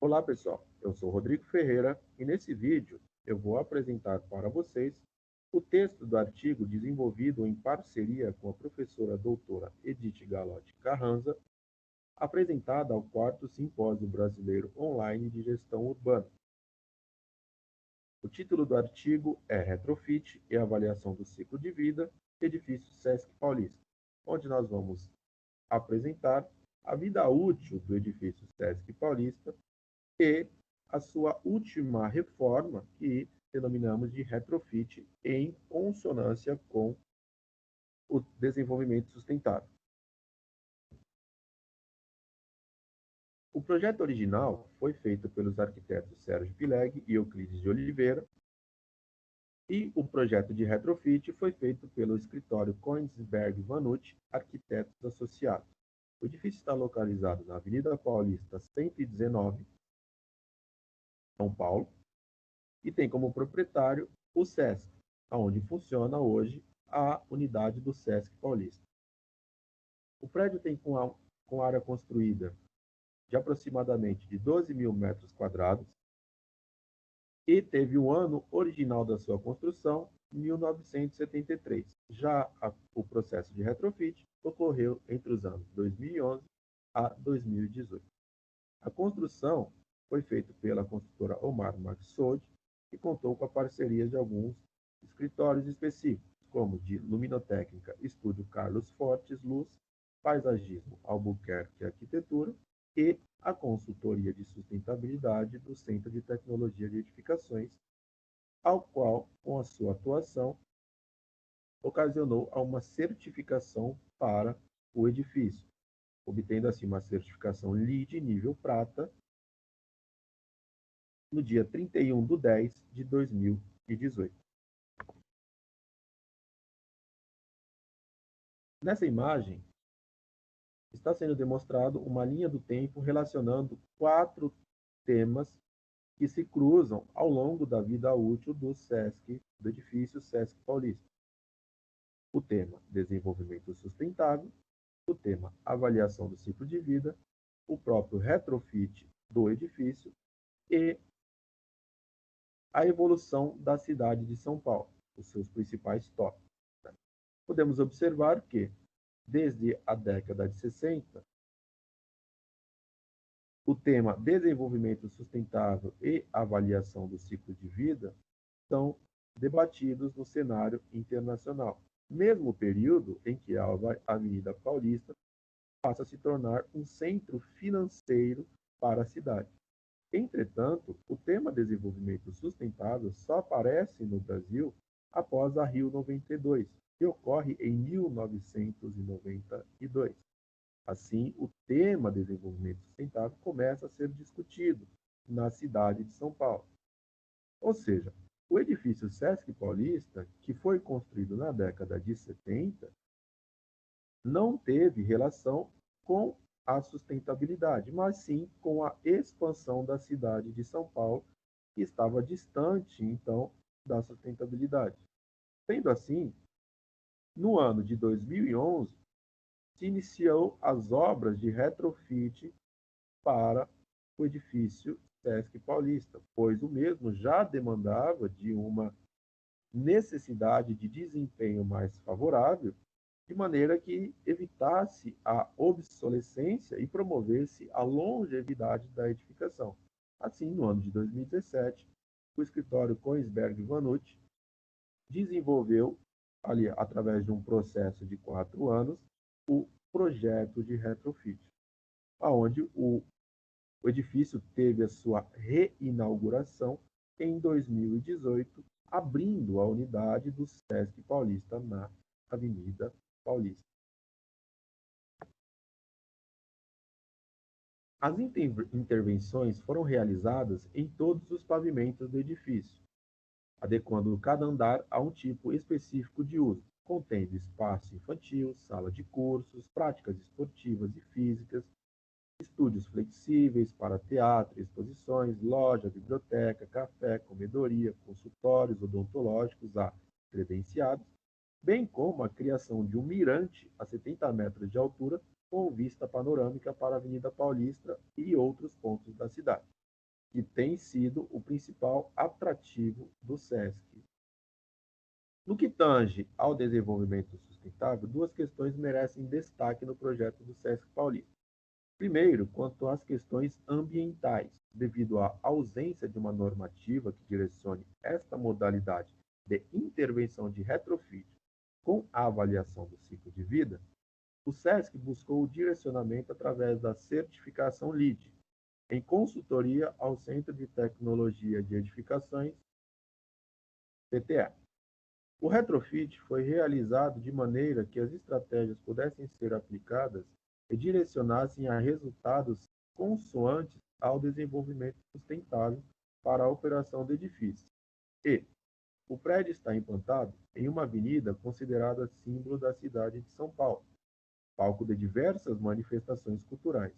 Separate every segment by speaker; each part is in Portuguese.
Speaker 1: Olá pessoal, eu sou Rodrigo Ferreira e nesse vídeo eu vou apresentar para vocês o texto do artigo desenvolvido em parceria com a professora doutora Edith Galotti Carranza, apresentada ao 4º Simpósio Brasileiro Online de Gestão Urbana. O título do artigo é Retrofit e Avaliação do Ciclo de Vida, Edifício Sesc Paulista, onde nós vamos apresentar a vida útil do edifício Sesc Paulista e a sua última reforma, que denominamos de retrofit, em consonância com o desenvolvimento sustentável. O projeto original foi feito pelos arquitetos Sérgio Pileggi e Euclides de Oliveira, e o projeto de retrofit foi feito pelo escritório Koenigsberg Vanucci, arquitetos associados. O edifício está localizado na Avenida Paulista 119, São Paulo, e tem como proprietário o SESC, onde funciona hoje a unidade do SESC Paulista. O prédio tem com área construída de aproximadamente de 12 mil metros quadrados e teve o ano original da sua construção, 1973. Já o processo de retrofit ocorreu entre os anos 2011 a 2018. A construção foi feita pela construtora Omar Maxsod, que contou com a parceria de alguns escritórios específicos, como de Luminotécnica Estúdio Carlos Fortes Luz, Paisagismo Albuquerque Arquitetura e a consultoria de sustentabilidade do Centro de Tecnologia de Edificações, ao qual, com a sua atuação, ocasionou uma certificação para o edifício, obtendo assim uma certificação LEED nível prata, no dia 31/10/2018. Nessa imagem, está sendo demonstrado uma linha do tempo relacionando 4 temas que se cruzam ao longo da vida útil do edifício Sesc Paulista. O tema desenvolvimento sustentável, o tema avaliação do ciclo de vida, o próprio retrofit do edifício e a evolução da cidade de São Paulo, os seus principais tópicos. Podemos observar que, desde a década de 60, o tema desenvolvimento sustentável e avaliação do ciclo de vida são debatidos no cenário internacional, mesmo período em que a Avenida Paulista passa a se tornar um centro financeiro para a cidade. Entretanto, o tema desenvolvimento sustentável só aparece no Brasil após a Rio 92, que ocorre em 1992. Assim, o tema desenvolvimento sustentável começa a ser discutido na cidade de São Paulo. Ou seja, o edifício Sesc Paulista, que foi construído na década de 70, não teve relação com a sustentabilidade, mas sim com a expansão da cidade de São Paulo, que estava distante, então, da sustentabilidade. Sendo assim, no ano de 2011, se iniciou as obras de retrofit para o edifício Sesc Paulista, pois o mesmo já demandava de uma necessidade de desempenho mais favorável, de maneira que evitasse a obsolescência e promovesse a longevidade da edificação. Assim, no ano de 2017, o escritório Koenigsberg Vanucci desenvolveu, ali, através de um processo de 4 anos, o projeto de retrofit, onde o edifício teve a sua reinauguração em 2018, abrindo a unidade do Sesc Paulista na Avenida Paulista. As intervenções foram realizadas em todos os pavimentos do edifício, adequando cada andar a um tipo específico de uso, contendo espaço infantil, sala de cursos, práticas esportivas e físicas, estúdios flexíveis para teatro, exposições, loja, biblioteca, café, comedoria, consultórios odontológicos a credenciados, bem como a criação de um mirante a 70 metros de altura com vista panorâmica para a Avenida Paulista e outros pontos da cidade. que tem sido o principal atrativo do SESC. No que tange ao desenvolvimento sustentável, duas questões merecem destaque no projeto do SESC Paulista. Primeiro, quanto às questões ambientais, devido à ausência de uma normativa que direcione esta modalidade de intervenção de retrofit com a avaliação do ciclo de vida, o SESC buscou o direcionamento através da certificação LEED, em consultoria ao Centro de Tecnologia de Edificações, CTE. O retrofit foi realizado de maneira que as estratégias pudessem ser aplicadas e direcionassem a resultados consoantes ao desenvolvimento sustentável para a operação do edifício. E o prédio está implantado em uma avenida considerada símbolo da cidade de São Paulo, palco de diversas manifestações culturais.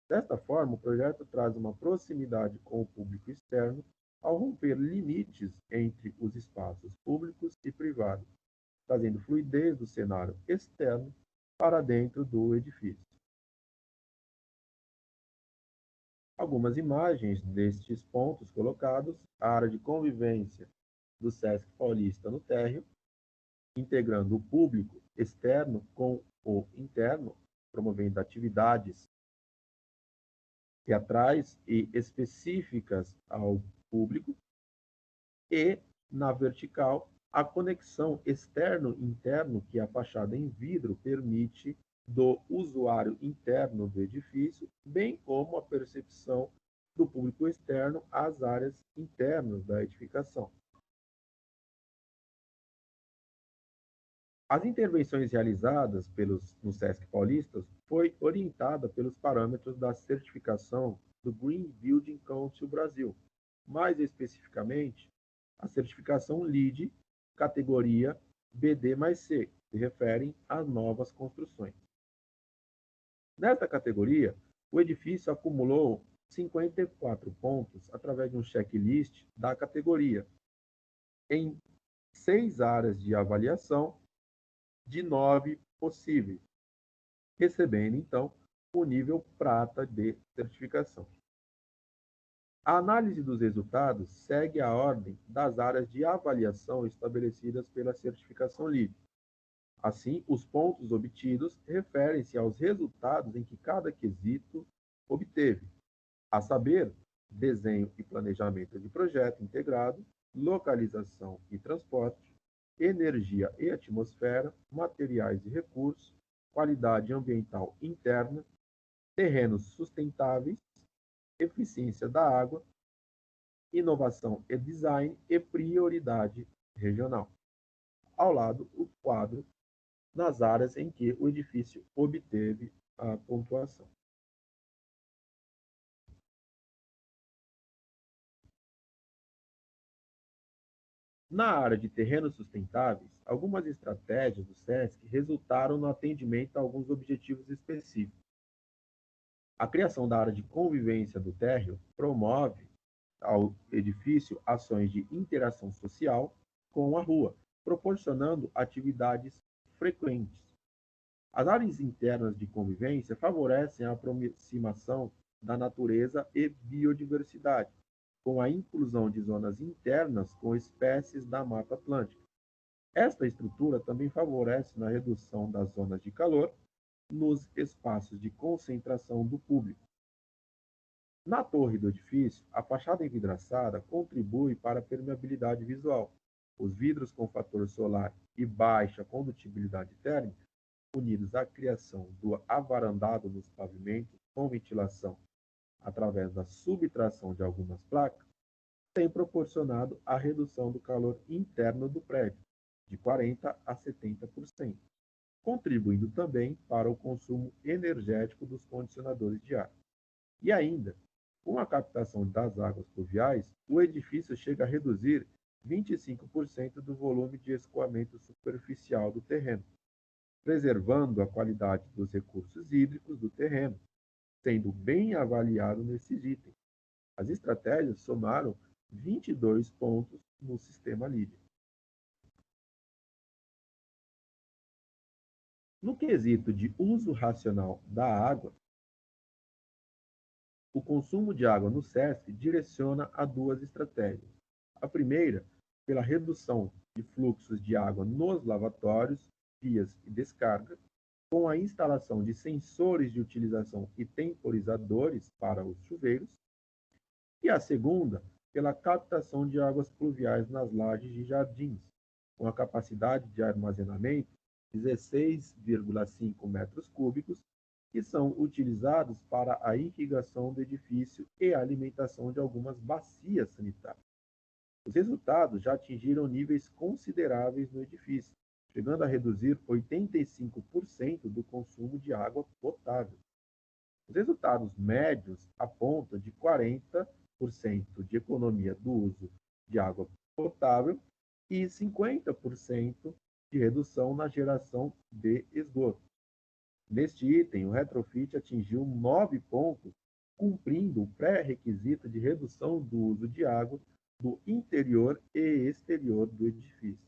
Speaker 1: Desta forma, o projeto traz uma proximidade com o público externo ao romper limites entre os espaços públicos e privados, trazendo fluidez do cenário externo para dentro do edifício. Algumas imagens destes pontos colocados, a área de convivência do SESC Paulista no térreo, integrando o público externo com o interno, promovendo atividades teatrais e específicas ao público, e, na vertical, a conexão externo-interno que a fachada em vidro permite do usuário interno do edifício, bem como a percepção do público externo às áreas internas da edificação. As intervenções realizadas no SESC Paulista foi orientada pelos parâmetros da certificação do Green Building Council Brasil, mais especificamente a certificação LEED categoria BD mais C, que se referem a novas construções. Nesta categoria, o edifício acumulou 54 pontos através de um checklist da categoria, em 6 áreas de avaliação de 9 possíveis, recebendo, então, o nível prata de certificação. A análise dos resultados segue a ordem das áreas de avaliação estabelecidas pela certificação LEED. Assim, os pontos obtidos referem-se aos resultados em que cada quesito obteve, a saber, desenho e planejamento de projeto integrado, localização e transporte, energia e atmosfera, materiais e recursos, qualidade ambiental interna, terrenos sustentáveis, eficiência da água, inovação e design e prioridade regional. Ao lado, o quadro nas áreas em que o edifício obteve a pontuação. Na área de terrenos sustentáveis, algumas estratégias do SESC resultaram no atendimento a alguns objetivos específicos. A criação da área de convivência do térreo promove ao edifício ações de interação social com a rua, proporcionando atividades frequentes. As áreas internas de convivência favorecem a aproximação da natureza e biodiversidade, com a inclusão de zonas internas com espécies da Mata Atlântica. Esta estrutura também favorece na redução das zonas de calor nos espaços de concentração do público. Na torre do edifício, a fachada envidraçada contribui para a permeabilidade visual. Os vidros com fator solar e baixa condutibilidade térmica, unidos à criação do avarandado nos pavimentos com ventilação através da subtração de algumas placas, têm proporcionado a redução do calor interno do prédio, de 40% a 70%, contribuindo também para o consumo energético dos condicionadores de ar. E ainda, com a captação das águas pluviais, o edifício chega a reduzir 25% do volume de escoamento superficial do terreno, preservando a qualidade dos recursos hídricos do terreno, sendo bem avaliado nesses itens. As estratégias somaram 22 pontos no sistema LEED. No quesito de uso racional da água, O consumo de água no SESC direciona a duas estratégias. A primeira, pela redução de fluxos de água nos lavatórios, vias e descargas, com a instalação de sensores de utilização e temporizadores para os chuveiros, e a segunda, pela captação de águas pluviais nas lajes de jardins, com a capacidade de armazenamento de 16,5 metros cúbicos, que são utilizados para a irrigação do edifício e a alimentação de algumas bacias sanitárias. Os resultados já atingiram níveis consideráveis no edifício, chegando a reduzir 85% do consumo de água potável. Os resultados médios apontam de 40% de economia do uso de água potável e 50% de redução na geração de esgoto. Neste item, o retrofit atingiu 9 pontos, cumprindo o pré-requisito de redução do uso de água do interior e exterior do edifício.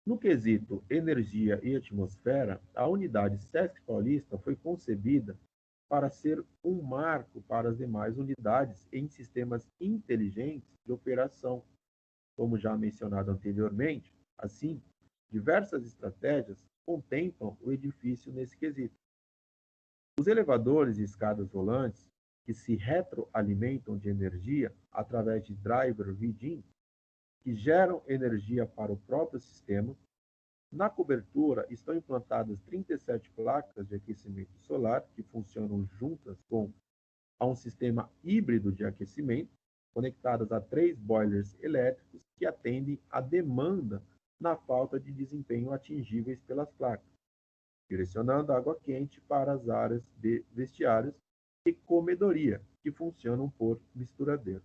Speaker 1: No quesito energia e atmosfera, a unidade SESC Paulista foi concebida para ser um marco para as demais unidades em sistemas inteligentes de operação, como já mencionado anteriormente. Assim, diversas estratégias contemplam o edifício nesse quesito. Os elevadores e escadas rolantes, que se retroalimentam de energia através de driver reading, que geram energia para o próprio sistema. Na cobertura estão implantadas 37 placas de aquecimento solar, que funcionam juntas com um sistema híbrido de aquecimento, conectadas a 3 boilers elétricos que atendem à demanda na falta de desempenho atingíveis pelas placas, direcionando água quente para as áreas de vestiários e comedoria, que funcionam por misturadores.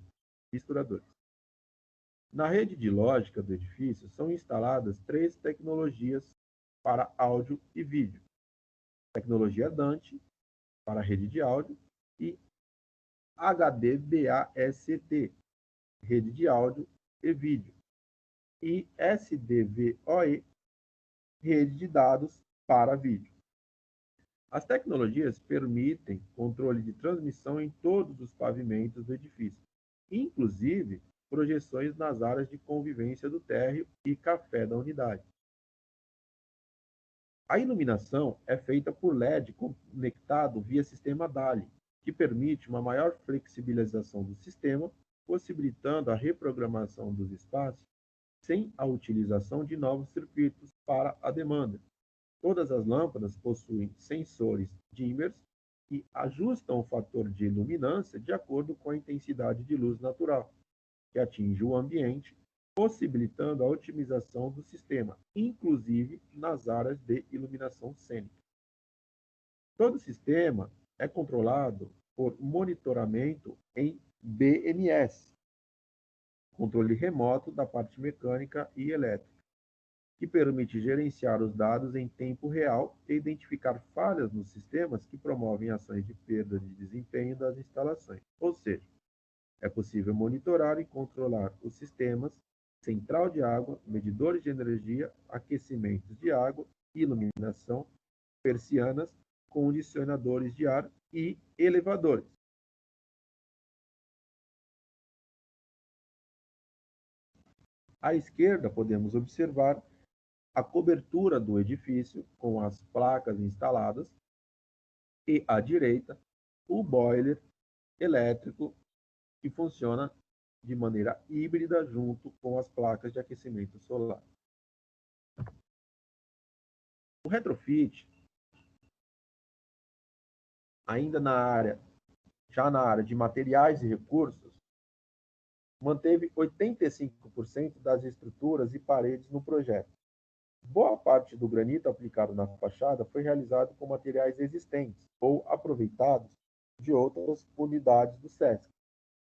Speaker 1: Na rede de lógica do edifício são instaladas 3 tecnologias para áudio e vídeo. Tecnologia Dante, para a rede de áudio, e HDBaST, rede de áudio e vídeo, e SDVoE, rede de dados para vídeo. As tecnologias permitem controle de transmissão em todos os pavimentos do edifício, inclusive projeções nas áreas de convivência do térreo e café da unidade. A iluminação é feita por LED conectado via sistema DALI, que permite uma maior flexibilização do sistema, possibilitando a reprogramação dos espaços sem a utilização de novos circuitos para a demanda. Todas as lâmpadas possuem sensores dimmers que ajustam o fator de iluminância de acordo com a intensidade de luz natural, que atinge o ambiente, possibilitando a otimização do sistema, inclusive nas áreas de iluminação cênica. Todo o sistema é controlado por monitoramento em BMS, controle remoto da parte mecânica e elétrica, que permite gerenciar os dados em tempo real e identificar falhas nos sistemas que promovem ações de perda de desempenho das instalações. Ou seja, é possível monitorar e controlar os sistemas, central de água, medidores de energia, aquecimentos de água, iluminação, persianas, condicionadores de ar e elevadores. À esquerda, podemos observar a cobertura do edifício com as placas instaladas e, à direita, o boiler elétrico que funciona de maneira híbrida junto com as placas de aquecimento solar. O retrofit, já na área de materiais e recursos, manteve 85% das estruturas e paredes no projeto. Boa parte do granito aplicado na fachada foi realizado com materiais existentes ou aproveitados de outras unidades do SESC,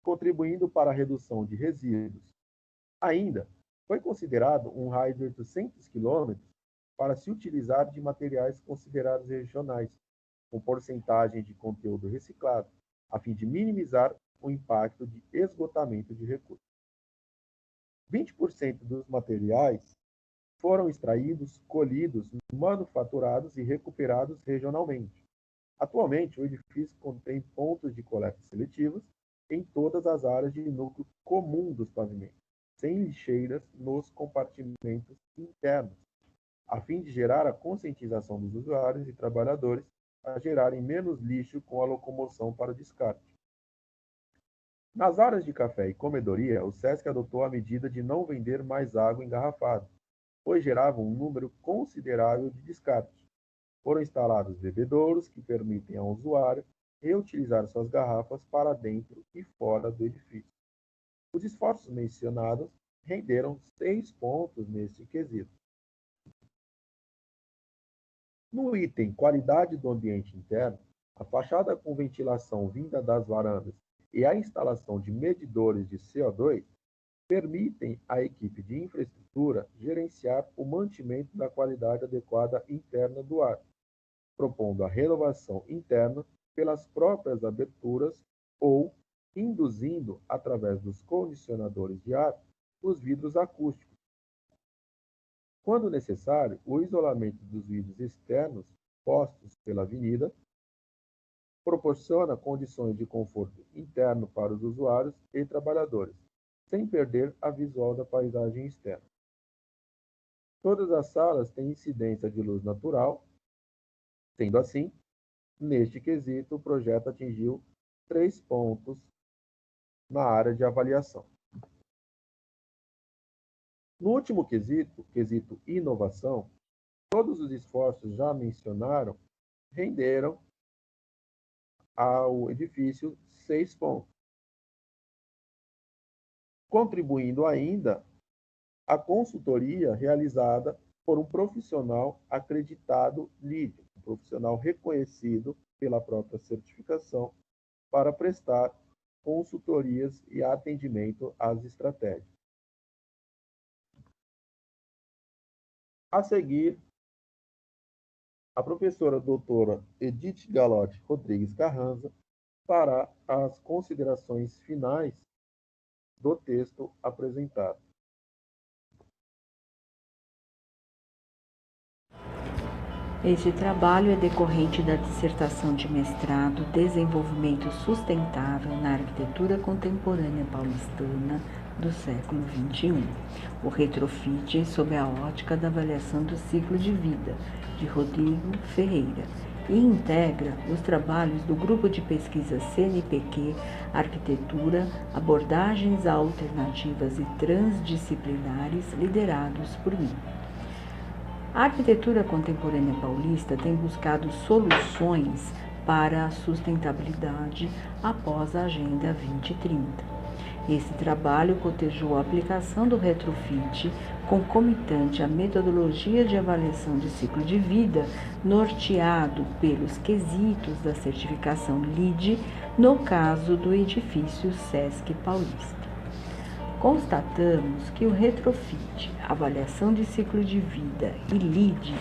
Speaker 1: contribuindo para a redução de resíduos. Ainda foi considerado um raio de 800 km para se utilizar de materiais considerados regionais, com porcentagem de conteúdo reciclado, a fim de minimizar o impacto de esgotamento de recursos. 20% dos materiais foram extraídos, colhidos, manufaturados e recuperados regionalmente. Atualmente, o edifício contém pontos de coleta seletivas em todas as áreas de núcleo comum dos pavimentos, sem lixeiras nos compartimentos internos, a fim de gerar a conscientização dos usuários e trabalhadores a gerarem menos lixo com a locomoção para o descarte. Nas áreas de café e comedoria, o SESC adotou a medida de não vender mais água engarrafada, pois gerava um número considerável de descartes. Foram instalados bebedouros que permitem ao usuário reutilizar suas garrafas para dentro e fora do edifício. Os esforços mencionados renderam 6 pontos neste quesito. No item qualidade do ambiente interno, a fachada com ventilação vinda das varandas e a instalação de medidores de CO2 permitem à equipe de infraestrutura gerenciar o mantimento da qualidade adequada interna do ar, propondo a renovação interna pelas próprias aberturas ou induzindo, através dos condicionadores de ar, os vidros acústicos. Quando necessário, o isolamento dos vidros externos postos pela avenida proporciona condições de conforto interno para os usuários e trabalhadores, sem perder a visual da paisagem externa. Todas as salas têm incidência de luz natural. Sendo assim, neste quesito, o projeto atingiu 3 pontos na área de avaliação. No último quesito inovação, todos os esforços já mencionados renderam ao edifício 6 pontos, contribuindo ainda a consultoria realizada por um profissional acreditado LEED, um profissional reconhecido pela própria certificação para prestar consultorias e atendimento às estratégias. A seguir, a professora doutora Edith Galotti Rodrigues Carranza fará as considerações finais do texto apresentado.
Speaker 2: Este trabalho é decorrente da dissertação de mestrado Desenvolvimento Sustentável na Arquitetura Contemporânea Paulistana do século XXI, o retrofit sob a ótica da avaliação do ciclo de vida, de Rodrigo Ferreira, e integra os trabalhos do Grupo de Pesquisa CNPq Arquitetura, Abordagens Alternativas e Transdisciplinares, liderados por mim. A arquitetura contemporânea paulista tem buscado soluções para a sustentabilidade após a Agenda 2030. Esse trabalho cotejou a aplicação do retrofit concomitante à metodologia de avaliação de ciclo de vida, norteado pelos quesitos da certificação LEED, no caso do edifício SESC Paulista. Constatamos que o retrofit, avaliação de ciclo de vida e LEED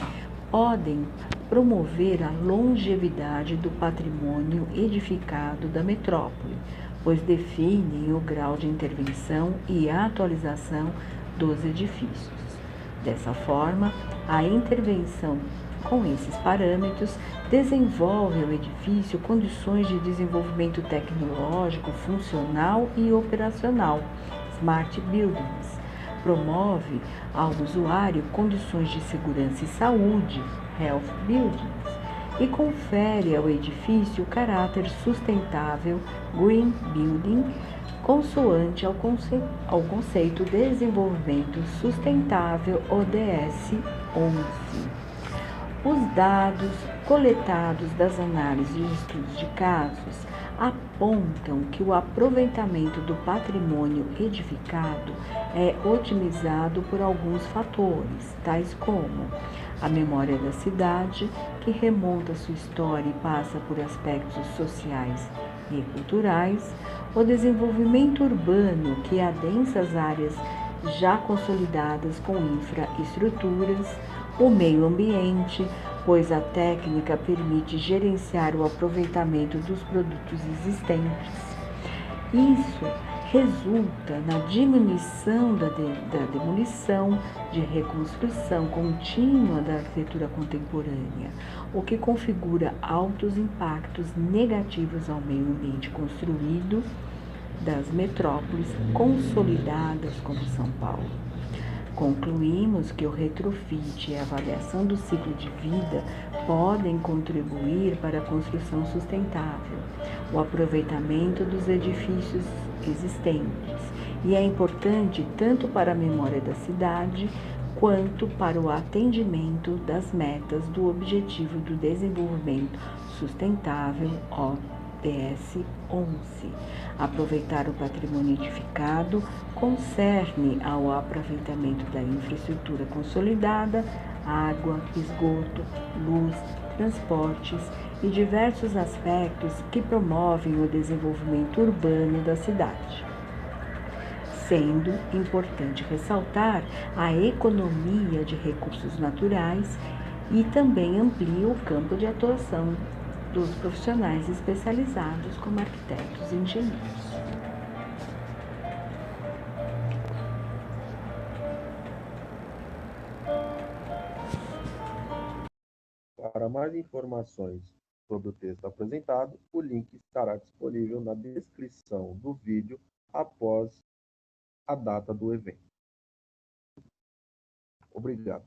Speaker 2: podem promover a longevidade do patrimônio edificado da metrópole, pois definem o grau de intervenção e atualização dos edifícios. Dessa forma, a intervenção com esses parâmetros desenvolve ao edifício condições de desenvolvimento tecnológico, funcional e operacional, Smart Buildings, promove ao usuário condições de segurança e saúde, Health Buildings, e confere ao edifício o caráter sustentável, Green Building, consoante ao conceito de Desenvolvimento Sustentável ODS 11. Os dados coletados das análises de estudos de casos apontam que o aproveitamento do patrimônio edificado é otimizado por alguns fatores, tais como a memória da cidade, que remonta sua história e passa por aspectos sociais e culturais, o desenvolvimento urbano, que adensa as áreas já consolidadas com infraestruturas, o meio ambiente, pois a técnica permite gerenciar o aproveitamento dos produtos existentes. Isso resulta na diminuição da demolição, de reconstrução contínua da arquitetura contemporânea, o que configura altos impactos negativos ao meio ambiente construído das metrópoles consolidadas como São Paulo. Concluímos que o retrofit e a avaliação do ciclo de vida podem contribuir para a construção sustentável, o aproveitamento dos edifícios existentes, e é importante tanto para a memória da cidade quanto para o atendimento das metas do Objetivo do Desenvolvimento Sustentável, ODS 11. Aproveitar o patrimônio edificado concerne ao aproveitamento da infraestrutura consolidada, água, esgoto, luz, transportes e diversos aspectos que promovem o desenvolvimento urbano da cidade. Sendo importante ressaltar a economia de recursos naturais e também amplia o campo de atuação dos profissionais especializados como arquitetos e engenheiros.
Speaker 1: Para mais informações sobre o texto apresentado, o link estará disponível na descrição do vídeo após a data do evento. Obrigado.